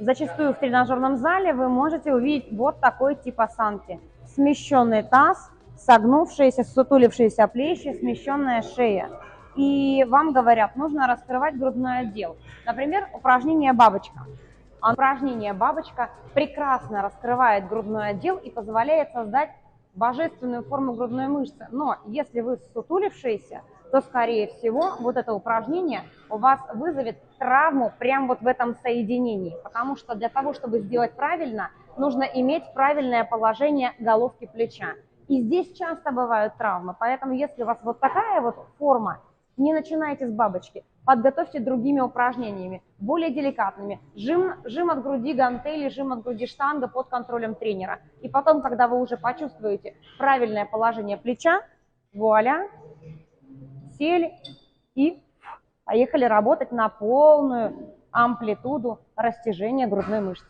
Зачастую в тренажерном зале вы можете увидеть вот такой тип осанки. Смещенный таз, согнувшиеся, сутулившиеся плечи, смещенная шея. И вам говорят, нужно раскрывать грудной отдел. Например, упражнение «Бабочка». Упражнение «Бабочка» прекрасно раскрывает грудной отдел и позволяет создать божественную форму грудной мышцы. Но если вы сутулившиеся, то, скорее всего, вот это упражнение у вас вызовет травму прямо вот в этом соединении. Потому что для того, чтобы сделать правильно, нужно иметь правильное положение головки плеча. И здесь часто бывают травмы. Поэтому, если у вас вот такая вот форма, не начинайте с бабочки. Подготовьте другими упражнениями, более деликатными. Жим от груди гантели, жим от груди штанга под контролем тренера. И потом, когда вы уже почувствуете правильное положение плеча, вуаля, сели и поехали работать на полную амплитуду растяжения грудной мышцы.